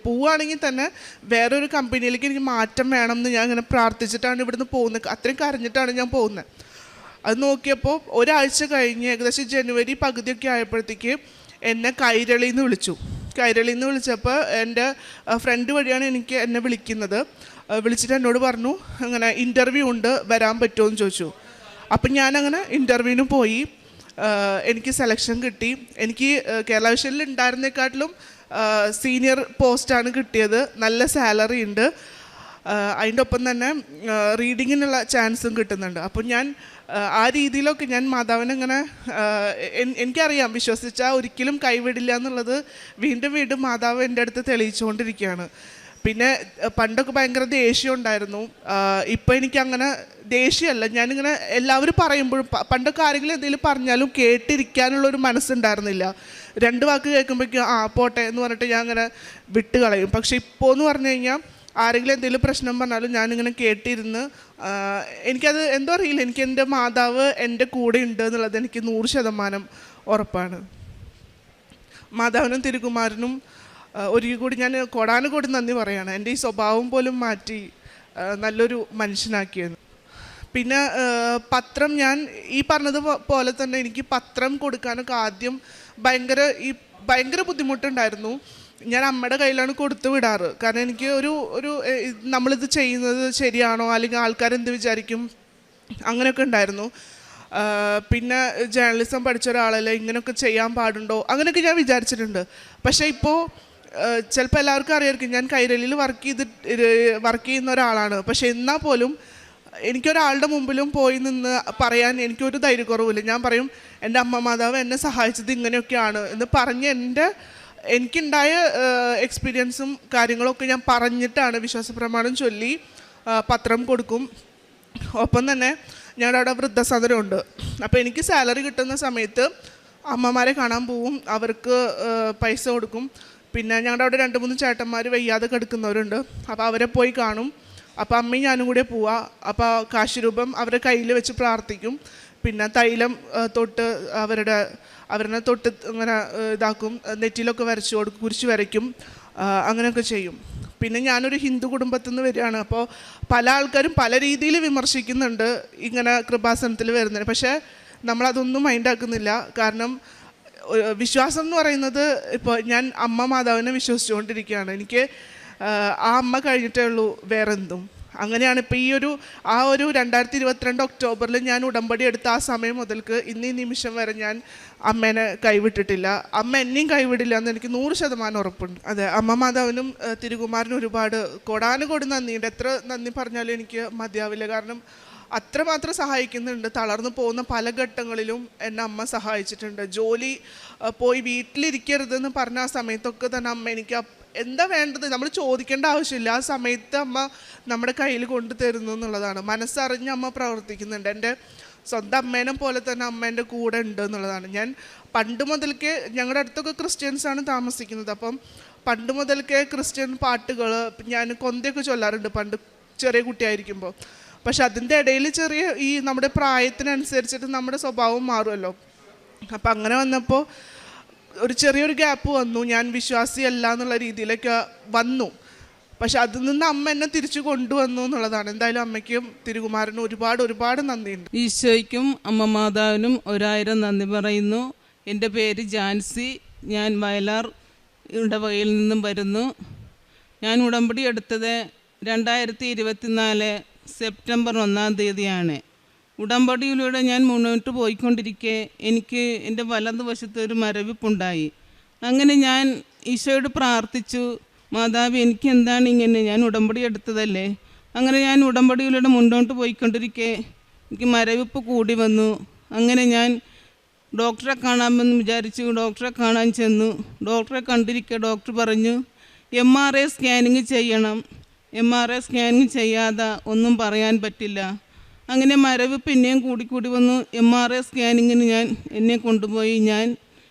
പോവുകയാണെങ്കിൽ തന്നെ വേറൊരു കമ്പനിയിലേക്ക് എനിക്ക് മാറ്റം വേണം എന്ന് ഞാൻ ഇങ്ങനെ പ്രാർത്ഥിച്ചിട്ടാണ് ഇവിടുന്ന് പോകുന്നത്. അത്രയും കരഞ്ഞിട്ടാണ് ഞാൻ പോകുന്നത്. അത് നോക്കിയപ്പോൾ ഒരാഴ്ച കഴിഞ്ഞ് ഏകദേശം ജനുവരി പകുതിയൊക്കെ ആയപ്പോഴത്തേക്ക് എന്നെ കൈരളിയിൽ നിന്ന് വിളിച്ചപ്പോൾ എൻ്റെ ഫ്രണ്ട് വഴിയാണ് എന്നെ വിളിക്കുന്നത്. വിളിച്ചിട്ട് എന്നോട് പറഞ്ഞു അങ്ങനെ ഇൻ്റർവ്യൂ ഉണ്ട്, വരാൻ പറ്റുമോ എന്ന് ചോദിച്ചു. അപ്പം ഞാനങ്ങനെ ഇൻ്റർവ്യൂവിന് പോയി. എനിക്ക് സെലക്ഷൻ കിട്ടി. എനിക്ക് കേരള വിഷനിൽ ഉണ്ടായിരുന്നേക്കാട്ടിലും സീനിയർ പോസ്റ്റാണ് കിട്ടിയത്. നല്ല സാലറി ഉണ്ട്, അതിൻ്റെ ഒപ്പം തന്നെ റീഡിങ്ങിനുള്ള ചാൻസും കിട്ടുന്നുണ്ട്. അപ്പം ഞാൻ ആ രീതിയിലൊക്കെ ഞാൻ മാതാവിനങ്ങനെ എനിക്കറിയാം വിശ്വസിച്ചാൽ ഒരിക്കലും കൈവിടില്ല എന്നുള്ളത് വീണ്ടും മാതാവ് എൻ്റെ അടുത്ത് തെളിയിച്ചുകൊണ്ടിരിക്കുകയാണ്. പിന്നെ പണ്ടൊക്കെ ഭയങ്കര ദേഷ്യം ഉണ്ടായിരുന്നു. ഇപ്പം എനിക്കങ്ങനെ ദേഷ്യമല്ല, ഞാനിങ്ങനെ എല്ലാവരും പറയുമ്പോഴും പണ്ടൊക്കെ ആരെങ്കിലും എന്തെങ്കിലും പറഞ്ഞാലും കേട്ടിരിക്കാനുള്ളൊരു മനസ്സുണ്ടായിരുന്നില്ല. 2 വാക്ക് കേൾക്കുമ്പോഴേക്കും പോട്ടെ എന്ന് പറഞ്ഞിട്ട് ഞാൻ അങ്ങനെ വിട്ട് കളയും. പക്ഷെ ഇപ്പോൾ എന്ന് പറഞ്ഞു കഴിഞ്ഞാൽ ആരെങ്കിലും എന്തെങ്കിലും പ്രശ്നം പറഞ്ഞാലും ഞാനിങ്ങനെ കേട്ടിരുന്ന് എനിക്കത് എന്തോ അറിയില്ല, എനിക്ക് എൻ്റെ മാതാവ് എൻ്റെ കൂടെ ഉണ്ട് എന്നുള്ളത് എനിക്ക് 100% ഉറപ്പാണ്. മാതാവിനും തിരുകുമാരനും ഒരിക്കൽ കൂടി ഞാൻ കോടാനുകോടി നന്ദി പറയുകയാണ്. എൻ്റെ ഈ സ്വഭാവം പോലും മാറ്റി നല്ലൊരു മനുഷ്യനാക്കിയെന്ന്. പിന്നെ പത്രം, ഞാൻ ഈ പറഞ്ഞത് പോലെ തന്നെ എനിക്ക് പത്രം കൊടുക്കാനൊക്കെ ആദ്യം ഭയങ്കര ബുദ്ധിമുട്ടുണ്ടായിരുന്നു. ഞാൻ അമ്മയുടെ കയ്യിലാണ് കൊടുത്തു വിടാറ്. കാരണം എനിക്ക് ഒരു നമ്മളിത് ചെയ്യുന്നത് ശരിയാണോ, അല്ലെങ്കിൽ ആൾക്കാരെന്ത് വിചാരിക്കും, അങ്ങനെയൊക്കെ ഉണ്ടായിരുന്നു. പിന്നെ ജേർണലിസം പഠിച്ച ഒരാളല്ലേ, ഇങ്ങനെയൊക്കെ ചെയ്യാൻ പാടുണ്ടോ, അങ്ങനെയൊക്കെ ഞാൻ വിചാരിച്ചിട്ടുണ്ട്. പക്ഷേ ഇപ്പോൾ ചിലപ്പോൾ എല്ലാവർക്കും അറിയാമായിരിക്കും, ഞാൻ കൈരളിയിൽ വർക്ക് ചെയ്യുന്ന ഒരാളാണ്. പക്ഷേ എന്നാൽ പോലും എനിക്കൊരാളുടെ മുമ്പിലും പോയി നിന്ന് പറയാൻ എനിക്കൊരു ധൈര്യക്കുറവില്ല. ഞാൻ പറയും എൻ്റെ അമ്മ മാതാവ് എന്നെ സഹായിച്ചത് ഇങ്ങനെയൊക്കെയാണ് എന്ന് പറഞ്ഞ് എനിക്കുണ്ടായ എക്സ്പീരിയൻസും കാര്യങ്ങളൊക്കെ ഞാൻ പറഞ്ഞിട്ടാണ് വിശ്വാസപ്രമാണം ചൊല്ലി പത്രം കൊടുക്കും. ഒപ്പം തന്നെ ഞങ്ങളുടെ അവിടെ വൃദ്ധസദനമുണ്ട്. അപ്പോൾ എനിക്ക് സാലറി കിട്ടുന്ന സമയത്ത് അമ്മമാരെ കാണാൻ പോവും, അവർക്ക് പൈസ കൊടുക്കും. പിന്നെ ഞങ്ങളുടെ അവിടെ 2-3 ചേട്ടന്മാർ വയ്യാതെ കിടക്കുന്നവരുണ്ട്. അപ്പോൾ അവരെ പോയി കാണും. അപ്പോൾ അമ്മയും ഞാനും കൂടെ പോവുക. അപ്പോൾ കാശുരൂപം അവരുടെ കയ്യിൽ വെച്ച് പ്രാർത്ഥിക്കും. പിന്നെ തൈലം തൊട്ട് അവരെ തൊട്ട് ഇങ്ങനെ ഇതാക്കും, നെറ്റിലൊക്കെ വരച്ചു കൊടുക്കും, കുരിശ് വരയ്ക്കും, അങ്ങനെയൊക്കെ ചെയ്യും. പിന്നെ ഞാനൊരു ഹിന്ദു കുടുംബത്തിൽ നിന്ന് വരികയാണ്. അപ്പോൾ പല ആൾക്കാരും പല രീതിയിൽ വിമർശിക്കുന്നുണ്ട് ഇങ്ങനെ കൃപാസനത്തിൽ വരുന്നതിന്. പക്ഷേ നമ്മളതൊന്നും മൈൻഡാക്കുന്നില്ല. കാരണം വിശ്വാസം എന്ന് പറയുന്നത്, ഇപ്പോൾ ഞാൻ അമ്മ മാതാവിനെ വിശ്വസിച്ചുകൊണ്ടിരിക്കുകയാണ്. എനിക്ക് ആ അമ്മ കഴിഞ്ഞിട്ടേ ഉള്ളൂ വേറെന്തും. അങ്ങനെയാണ് ഇപ്പോൾ ആ ഒരു 2022 ഒക്ടോബറിൽ ഞാൻ ഉടമ്പടി എടുത്ത ആ സമയം മുതൽക്ക് ഇന്നീ നിമിഷം വരെ ഞാൻ അമ്മേനെ കൈവിട്ടിട്ടില്ല. അമ്മ എന്നെയും കൈവിടില്ല എന്ന് എനിക്ക് 100% ഉറപ്പുണ്ട്. അതെ, അമ്മ മാതാവിനും തിരുകുമാരനും ഒരുപാട് കോടാനുകോടി നന്ദിയുണ്ട്. എത്ര നന്ദി പറഞ്ഞാലും എനിക്ക് മതിയാവില്ല. കാരണം അത്രമാത്രം സഹായിക്കുന്നുണ്ട്. തളർന്നു പോകുന്ന പല ഘട്ടങ്ങളിലും എന്നെ അമ്മ സഹായിച്ചിട്ടുണ്ട്. ജോലി പോയി വീട്ടിലിരിക്കരുതെന്ന് പറഞ്ഞ ആ സമയത്തൊക്കെ തന്നെ അമ്മ എനിക്ക് എന്താ വേണ്ടത് നമ്മൾ ചോദിക്കേണ്ട ആവശ്യമില്ല, ആ സമയത്ത് അമ്മ നമ്മുടെ കയ്യിൽ കൊണ്ടു തരുന്നു എന്നുള്ളതാണ്. മനസ്സറിഞ്ഞ് അമ്മ പ്രവർത്തിക്കുന്നുണ്ട്. എൻ്റെ സ്വന്തം അമ്മേനെ പോലെ തന്നെ അമ്മേൻ്റെ കൂടെ ഉണ്ട് എന്നുള്ളതാണ്. ഞാൻ പണ്ട് മുതൽക്കേ, ഞങ്ങളുടെ അടുത്തൊക്കെ ക്രിസ്ത്യൻസാണ് താമസിക്കുന്നത്. അപ്പം പണ്ട് മുതൽക്കേ ക്രിസ്ത്യൻ പാട്ടുകൾ ഞാൻ കൊന്തയൊക്കെ ചൊല്ലാറുണ്ട് പണ്ട് ചെറിയ കുട്ടിയായിരിക്കുമ്പോൾ. പക്ഷെ അതിൻ്റെ ഇടയിൽ ചെറിയ ഈ നമ്മുടെ പ്രായത്തിനനുസരിച്ചിട്ട് നമ്മുടെ സ്വഭാവം മാറുമല്ലോ. അപ്പം അങ്ങനെ വന്നപ്പോൾ ഒരു ചെറിയൊരു ഗ്യാപ്പ് വന്നു. ഞാൻ വിശ്വാസിയല്ല എന്നുള്ള രീതിയിലൊക്കെ വന്നു. പക്ഷെ അതിൽ നിന്ന് അമ്മ എന്നെ തിരിച്ചു കൊണ്ടുവന്നു എന്നുള്ളതാണ്. എന്തായാലും അമ്മയ്ക്കും തിരുകുമാരനും ഒരുപാട് നന്ദിയുണ്ട്. ഈശോയ്ക്കും അമ്മ മാതാവിനും 1000 നന്ദി പറയുന്നു. എൻ്റെ പേര് ജാൻസി. ഞാൻ വയലാർ ഇടവകയിൽ നിന്നും വരുന്നു. ഞാൻ ഉടമ്പടി എടുത്തത് 2024 സെപ്റ്റംബർ 1-ാം തീയതിയാണ്. ഉടമ്പടിയിലൂടെ ഞാൻ മുന്നോട്ട് പോയിക്കൊണ്ടിരിക്കെ എനിക്ക് എൻ്റെ വലതുവശത്ത് ഒരു മരവിപ്പുണ്ടായി. അങ്ങനെ ഞാൻ ഈശോയോട് പ്രാർത്ഥിച്ചു, മാതാവ് എനിക്ക് എന്താണ് ഇങ്ങനെ, ഞാൻ ഉടമ്പടി എടുത്തതല്ലേ. അങ്ങനെ ഞാൻ ഉടമ്പടിയിലൂടെ മുന്നോട്ട് പോയിക്കൊണ്ടിരിക്കെ എനിക്ക് മരവിപ്പ് കൂടി വന്നു. അങ്ങനെ ഞാൻ ഡോക്ടറെ കാണാമെന്ന് വിചാരിച്ചു. ഡോക്ടറെ കാണാൻ ചെന്നു. ഡോക്ടറെ കണ്ടിരിക്കെ ഡോക്ടർ പറഞ്ഞു MRI സ്കാനിങ് ചെയ്യണം. MRI സ്കാനിങ് ചെയ്യാതെ ഒന്നും പറയാൻ പറ്റില്ല. അങ്ങനെ മരവ് പിന്നെയും കൂടി വന്നു. MRI സ്കാനിങ്ങിന് എന്നെ കൊണ്ടുപോയി. ഞാൻ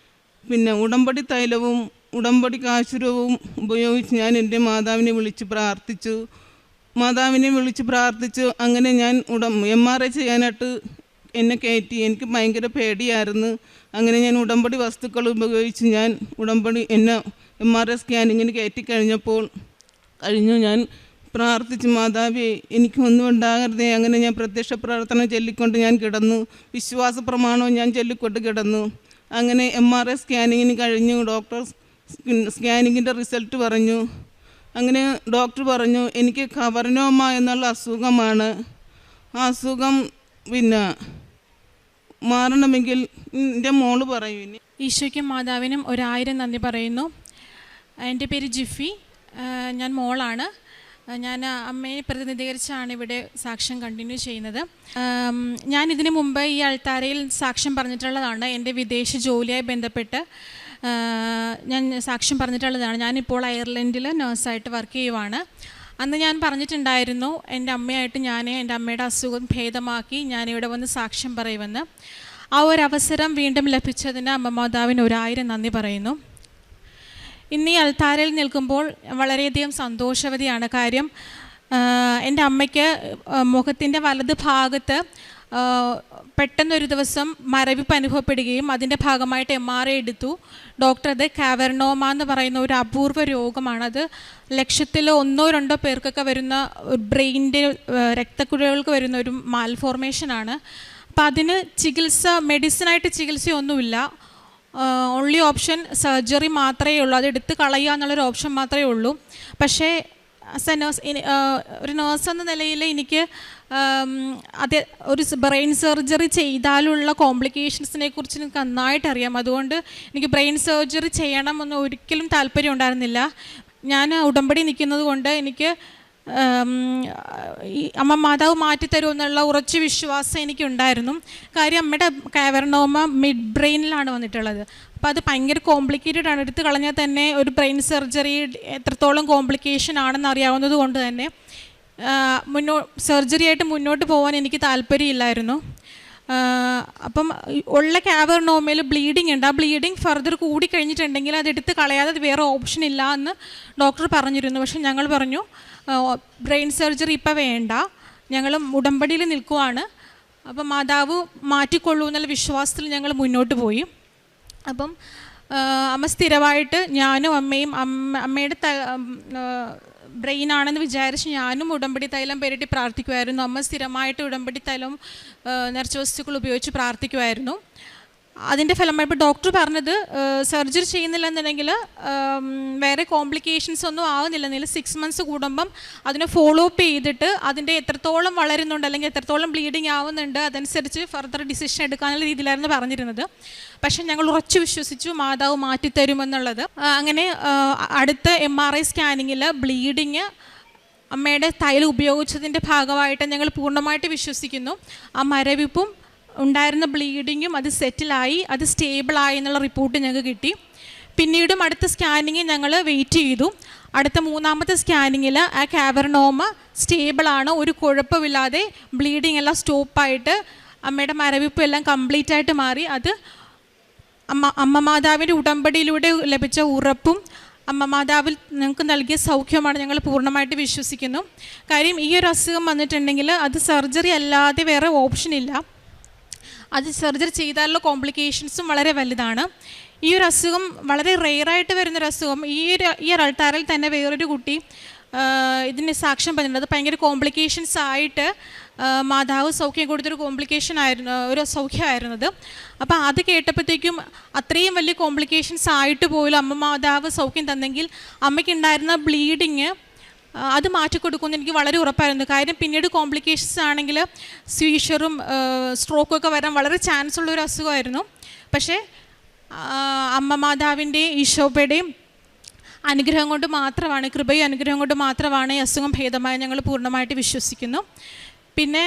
പിന്നെ ഉടമ്പടി തൈലവും ഉടമ്പടി കാശുരവും ഉപയോഗിച്ച് ഞാൻ എൻ്റെ മാതാവിനെ വിളിച്ച് പ്രാർത്ഥിച്ചു. അങ്ങനെ ഞാൻ MRI ചെയ്യാനായിട്ട് എന്നെ കയറ്റി. എനിക്ക് ഭയങ്കര പേടിയായിരുന്നു. അങ്ങനെ ഞാൻ ഉടമ്പടി വസ്തുക്കൾ ഉപയോഗിച്ച് എന്നെ MRI സ്കാനിങ്ങിന് കയറ്റി കഴിഞ്ഞു. ഞാൻ പ്രാർത്ഥിച്ചു, മാതാവേ എനിക്കൊന്നും ഉണ്ടാകരുതേ. അങ്ങനെ ഞാൻ പ്രത്യക്ഷ പ്രാർത്ഥന ചൊല്ലിക്കൊണ്ട് ഞാൻ കിടന്നു. വിശ്വാസ പ്രമാണവും ഞാൻ ചൊല്ലിക്കൊണ്ട് കിടന്നു. അങ്ങനെ MRI സ്കാനിങ്ങിന് കഴിഞ്ഞു. ഡോക്ടർ സ്കാനിങ്ങിൻ്റെ റിസൾട്ട് പറഞ്ഞു. അങ്ങനെ ഡോക്ടർ പറഞ്ഞു എനിക്ക് കവർനോമ എന്നുള്ള അസുഖമാണ്. ആ അസുഖം പിന്നെ മാറണമെങ്കിൽ എൻ്റെ മോള് പറയൂ. ഈശോയ്ക്കും മാതാവിനും 1000 നന്ദി പറയുന്നു. എൻ്റെ പേര് ജിഫി. ഞാൻ മോളാണ്. ഞാൻ അമ്മയെ പ്രതിനിധീകരിച്ചാണ് ഇവിടെ സാക്ഷ്യം കണ്ടിന്യൂ ചെയ്യുന്നത്. ഞാൻ ഇതിനു മുമ്പ് ഈ അൾത്താരയിൽ സാക്ഷ്യം പറഞ്ഞിട്ടുള്ളതാണ്. എൻ്റെ വിദേശ ജോലിയായി ബന്ധപ്പെട്ട് ഞാൻ സാക്ഷ്യം പറഞ്ഞിട്ടുള്ളതാണ്. ഞാനിപ്പോൾ അയർലൻഡിൽ നഴ്സായിട്ട് വർക്ക് ചെയ്യുവാണ്. അന്ന് ഞാൻ പറഞ്ഞിട്ടുണ്ടായിരുന്നു എൻ്റെ അമ്മയായിട്ട് എൻ്റെ അമ്മയുടെ അസുഖം ഭേദമാക്കി ഞാനിവിടെ വന്ന് സാക്ഷ്യം പറയുമെന്ന്. ആ ഒരു അവസരം വീണ്ടും ലഭിച്ചതിന് അമ്മ മാതാവിന് 1000 നന്ദി പറയുന്നു. ഇന്ന് ഈ അൾത്താരയിൽ നിൽക്കുമ്പോൾ വളരെയധികം സന്തോഷവതിയാണ്. കാര്യം എൻ്റെ അമ്മയ്ക്ക് മുഖത്തിൻ്റെ വലത് ഭാഗത്ത് പെട്ടെന്നൊരു ദിവസം മരവിപ്പ് അനുഭവപ്പെടുകയും അതിൻ്റെ ഭാഗമായിട്ട് MRI എടുത്തു. ഡോക്ടർ അത് കാവർണോമ എന്ന് പറയുന്ന ഒരു അപൂർവ രോഗമാണത്. ലക്ഷത്തിൽ 1-2 പേർക്കൊക്കെ വരുന്ന ബ്രെയിനിൻ്റെ രക്തക്കുഴലുകൾക്ക് വരുന്ന ഒരു മാൽഫോർമേഷനാണ്. അപ്പം അതിന് മെഡിസിനായിട്ട് ചികിത്സയൊന്നുമില്ല. ഓൺലി ഓപ്ഷൻ സർജറി മാത്രമേ ഉള്ളൂ. അത് എടുത്ത് കളയുക എന്നുള്ളൊരു ഓപ്ഷൻ മാത്രമേ ഉള്ളൂ. പക്ഷേ ആസ് എ നേഴ്സ്, ഒരു നേഴ്സ് എന്ന നിലയിൽ എനിക്ക് അത് ഒരു ബ്രെയിൻ സർജറി ചെയ്താലുള്ള കോംപ്ലിക്കേഷൻസിനെ കുറിച്ച് എനിക്ക് നന്നായിട്ട് അറിയാം. അതുകൊണ്ട് എനിക്ക് ബ്രെയിൻ സർജറി ചെയ്യണമെന്ന് ഒരിക്കലും താല്പര്യം ഉണ്ടായിരുന്നില്ല. ഞാൻ ഉടമ്പടി നിൽക്കുന്നത് കൊണ്ട് എനിക്ക് ഈ അമ്മ മാതാവ് മാറ്റിത്തരുമെന്നുള്ള ഉറച്ച വിശ്വാസം എനിക്കുണ്ടായിരുന്നു. കാര്യം അമ്മയുടെ കാവർണോമ മിഡ് ബ്രെയിനിലാണ് വന്നിട്ടുള്ളത്. അപ്പോൾ അത് ഭയങ്കര കോംപ്ലിക്കേറ്റഡ് ആണ്. എടുത്ത് കളഞ്ഞാൽ തന്നെ ഒരു ബ്രെയിൻ സർജറി എത്രത്തോളം കോംപ്ലിക്കേഷൻ ആണെന്ന് അറിയാവുന്നത് കൊണ്ട് തന്നെ സർജറി ആയിട്ട് മുന്നോട്ട് പോകാൻ എനിക്ക് താല്പര്യമില്ലായിരുന്നു. അപ്പം ഉള്ള കാവർണോമയിൽ ബ്ലീഡിങ് ഉണ്ട്. ആ ബ്ലീഡിങ് ഫർദർ കൂടി കഴിഞ്ഞിട്ടുണ്ടെങ്കിൽ അതെടുത്ത് കളയാതെ വേറെ ഓപ്ഷൻ ഇല്ല എന്ന് ഡോക്ടർ പറഞ്ഞിരുന്നു. പക്ഷെ ഞങ്ങൾ പറഞ്ഞു ബ്രെയിൻ സർജറി ഇപ്പം വേണ്ട, ഞങ്ങൾ ഉടമ്പടിയിൽ നിൽക്കുവാണ്, അപ്പം മാതാവ് മാറ്റിക്കൊള്ളൂ എന്നുള്ള വിശ്വാസത്തിൽ ഞങ്ങൾ മുന്നോട്ട് പോയി. അപ്പം അമ്മ സ്ഥിരമായിട്ട് ഞാനും അമ്മയും അമ്മയുടെ ബ്രെയിനാണെന്ന് വിചാരിച്ച് ഞാനും ഉടമ്പടി തൈലം പേരിട്ട് പ്രാർത്ഥിക്കുമായിരുന്നു. അമ്മ സ്ഥിരമായിട്ട് ഉടമ്പടി തൈലം നേർച്ച വസ്തുക്കൾ ഉപയോഗിച്ച് പ്രാർത്ഥിക്കുമായിരുന്നു. അതിൻ്റെ ഫലമായിട്ട് ഡോക്ടർ പറഞ്ഞത് സർജറി ചെയ്യുന്നില്ലെന്നുണ്ടെങ്കിൽ വേറെ കോംപ്ലിക്കേഷൻസ് ഒന്നും ആവുന്നില്ലെന്നില്ല. 6 months കൂടുമ്പം അതിനെ ഫോളോ അപ്പ് ചെയ്തിട്ട് അതിൻ്റെ എത്രത്തോളം വളരുന്നുണ്ട് അല്ലെങ്കിൽ എത്രത്തോളം ബ്ലീഡിങ് ആവുന്നുണ്ട് അതനുസരിച്ച് ഫർദർ ഡിസിഷൻ എടുക്കാനുള്ള രീതിയിലായിരുന്നു പറഞ്ഞിരുന്നത്. പക്ഷെ ഞങ്ങൾ ഉറച്ചു വിശ്വസിച്ചു മാതാവ് മാറ്റിത്തരുമെന്നുള്ളത്. അങ്ങനെ അടുത്ത MRI സ്കാനിങ്ങിൽ ബ്ലീഡിങ് അമ്മയുടെ തൈലം ഉപയോഗിച്ചതിൻ്റെ ഭാഗമായിട്ട് ഞങ്ങൾ പൂർണ്ണമായിട്ട് വിശ്വസിക്കുന്നു. ആ മരവിപ്പും ഉണ്ടായിരുന്ന ബ്ലീഡിങ്ങും അത് സെറ്റിലായി, അത് സ്റ്റേബിളായി എന്നുള്ള റിപ്പോർട്ട് ഞങ്ങൾക്ക് കിട്ടി. പിന്നീടും അടുത്ത സ്കാനിങ് ഞങ്ങൾ വെയിറ്റ് ചെയ്തു. അടുത്ത 3ാമത്തെ സ്കാനിങ്ങിൽ ആ കാവർണോമ സ്റ്റേബിളാണ്, ഒരു കുഴപ്പമില്ലാതെ ബ്ലീഡിങ് എല്ലാം സ്റ്റോപ്പായിട്ട് അമ്മയുടെ മരവിപ്പ് എല്ലാം കംപ്ലീറ്റ് ആയിട്ട് മാറി. അത് അമ്മ മാതാവിൻ്റെ ഉടമ്പടിയിലൂടെ ലഭിച്ച ഉറപ്പും അമ്മ മാതാവിൽ ഞങ്ങൾക്ക് നൽകിയ സൗഖ്യമാണ് ഞങ്ങൾ പൂർണ്ണമായിട്ട് വിശ്വസിക്കുന്നു. കാര്യം ഈ ഒരു അസുഖം വന്നിട്ടുണ്ടെങ്കിൽ അത് സർജറി അല്ലാതെ വേറെ ഓപ്ഷനില്ല. അത് സർജറി ചെയ്താലുള്ള കോംപ്ലിക്കേഷൻസും വളരെ വലുതാണ്. ഈ ഒരു അസുഖം വളരെ റെയറായിട്ട് വരുന്നൊരു അസുഖം. ഈ ഒരു ആൾത്താരിൽ തന്നെ വേറൊരു കുട്ടി ഇതിന് സാക്ഷ്യം പറഞ്ഞിട്ടുണ്ട്. അത് ഭയങ്കര കോംപ്ലിക്കേഷൻസ് ആയിട്ട് മാതാവ് സൗഖ്യം കൊടുത്തൊരു കോംപ്ലിക്കേഷൻ ആയിരുന്നു, ഒരു സൗഖ്യമായിരുന്നത്. അപ്പോൾ അത് കേട്ടപ്പോഴത്തേക്കും അത്രയും വലിയ കോംപ്ലിക്കേഷൻസ് ആയിട്ട് പോലും അമ്മ മാതാവ് സൗഖ്യം തന്നെങ്കിൽ അമ്മയ്ക്കുണ്ടായിരുന്ന ബ്ലീഡിങ് അത് മാറ്റിക്കൊടുക്കുമെന്ന് എനിക്ക് വളരെ ഉറപ്പായിരുന്നു. കാര്യം പിന്നീട് കോംപ്ലിക്കേഷൻസ് ആണെങ്കിൽ സീഷറും സ്ട്രോക്കൊക്കെ വരാൻ വളരെ ചാൻസ് ഉള്ളൊരു അസുഖമായിരുന്നു. പക്ഷേ അമ്മ മാതാവിൻ്റെയും ഈശോയുടെയും അനുഗ്രഹം കൊണ്ട് മാത്രമാണ്, കൃപയും അനുഗ്രഹം കൊണ്ട് മാത്രമാണ് ഈ അസുഖം ഭേദമായി ഞങ്ങൾ പൂർണ്ണമായിട്ട് വിശ്വസിക്കുന്നു. പിന്നെ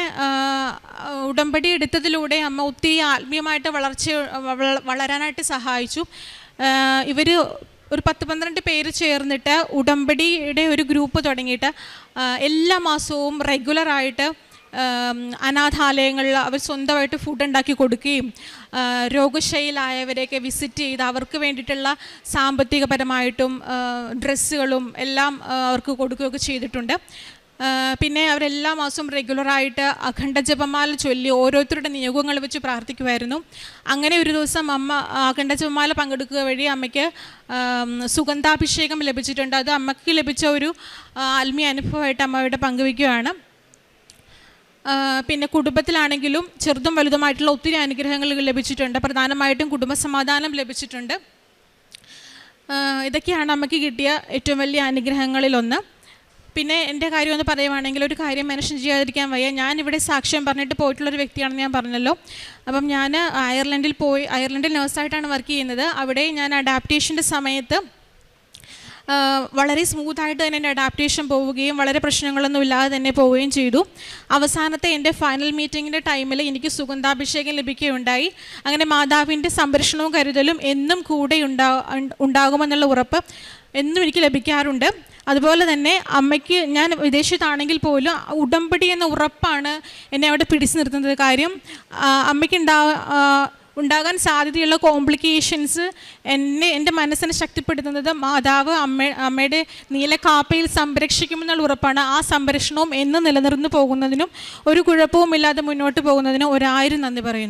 ഉടമ്പടി എടുത്തതിലൂടെ അമ്മ ഒത്തിരി ആത്മീയമായിട്ട് വളരാനായിട്ട് സഹായിച്ചു. ഇവർ ഒരു 10-12 പേര് ചേർന്നിട്ട് ഉടമ്പടിയുടെ ഒരു ഗ്രൂപ്പ് തുടങ്ങിയിട്ട് എല്ലാ മാസവും റെഗുലറായിട്ട് അനാഥാലയങ്ങളിൽ അവർ സ്വന്തമായിട്ട് ഫുഡ് ഉണ്ടാക്കി കൊടുക്കുകയും രോഗശൈലായവരെയൊക്കെ വിസിറ്റ് ചെയ്ത് അവർക്ക് വേണ്ടിയിട്ടുള്ള സാമ്പത്തികപരമായിട്ടും ഡ്രസ്സുകളും എല്ലാം അവർക്ക് കൊടുക്കുകയൊക്കെ ചെയ്തിട്ടുണ്ട്. പിന്നെ അവരെല്ലാ മാസവും റെഗുലറായിട്ട് അഖണ്ഡ ജപമാല ചൊല്ലി ഓരോരുത്തരുടെ നിയോഗങ്ങൾ വെച്ച് പ്രാർത്ഥിക്കുമായിരുന്നു. അങ്ങനെ ഒരു ദിവസം അമ്മ അഖണ്ഡ ജപമാല പങ്കെടുക്കുക വഴി അമ്മയ്ക്ക് സുഗന്ധാഭിഷേകം ലഭിച്ചിട്ടുണ്ട്. അത് അമ്മയ്ക്ക് ലഭിച്ച ഒരു ആത്മീയ അനുഭവമായിട്ട് അമ്മയുടെ പങ്കുവയ്ക്കുകയാണ്. പിന്നെ കുടുംബത്തിലാണെങ്കിലും ചെറുതും വലുതുമായിട്ടുള്ള ഒത്തിരി അനുഗ്രഹങ്ങൾ ലഭിച്ചിട്ടുണ്ട്. പ്രധാനമായിട്ടും കുടുംബസമാധാനം ലഭിച്ചിട്ടുണ്ട്. ഇതൊക്കെയാണ് അമ്മയ്ക്ക് കിട്ടിയ ഏറ്റവും വലിയ അനുഗ്രഹങ്ങളിലൊന്ന്. പിന്നെ എൻ്റെ കാര്യം ഒന്ന് പറയുവാണെങ്കിൽ ഒരു കാര്യം മെൻഷൻ ചെയ്യാതിരിക്കാൻ വയ്യ. ഞാനിവിടെ സാക്ഷ്യം പറഞ്ഞിട്ട് പോയിട്ടുള്ളൊരു വ്യക്തിയാണെന്ന് ഞാൻ പറഞ്ഞല്ലോ. അപ്പം ഞാൻ അയർലൻഡിൽ നേഴ്സായിട്ടാണ് വർക്ക് ചെയ്യുന്നത്. അവിടെ ഞാൻ അഡാപ്റ്റേഷൻ്റെ സമയത്ത് വളരെ സ്മൂത്തായിട്ട് തന്നെ എൻ്റെ അഡാപ്റ്റേഷൻ പോവുകയും വളരെ പ്രശ്നങ്ങളൊന്നും ഇല്ലാതെ തന്നെ പോവുകയും ചെയ്തു. അവസാനത്തെ എൻ്റെ ഫൈനൽ മീറ്റിങ്ങിൻ്റെ ടൈമിൽ എനിക്ക് സുഗന്ധാഭിഷേകം ലഭിക്കുകയുണ്ടായി. അങ്ങനെ മാതാവിൻ്റെ സംരക്ഷണവും കരുതലും എന്നും കൂടെ ഉണ്ടാകുമെന്നുള്ള ഉറപ്പ് എന്നും എനിക്ക് ലഭിക്കാറുണ്ട്. അതുപോലെ തന്നെ അമ്മയ്ക്ക് ഞാൻ വിദേശത്താണെങ്കിൽ പോലും ഉടമ്പടി എന്ന ഉറപ്പാണ് എന്നെ അവിടെ പിടിച്ചു നിർത്തുന്നത്. കാര്യം അമ്മയ്ക്ക് ഉണ്ടാകാൻ സാധ്യതയുള്ള കോംപ്ലിക്കേഷൻസ് എൻ്റെ മനസ്സിനെ ശക്തിപ്പെടുത്തുന്നത് മാതാവ് അമ്മയുടെ നീലക്കാപ്പയിൽ സംരക്ഷിക്കുമെന്നുള്ള ഉറപ്പാണ്. ആ സംരക്ഷണവും എന്ന് നിലനിർന്നു പോകുന്നതിനും ഒരു കുഴപ്പവുമില്ലാതെ മുന്നോട്ട് പോകുന്നതിനും 1000 നന്ദി പറയുന്നു.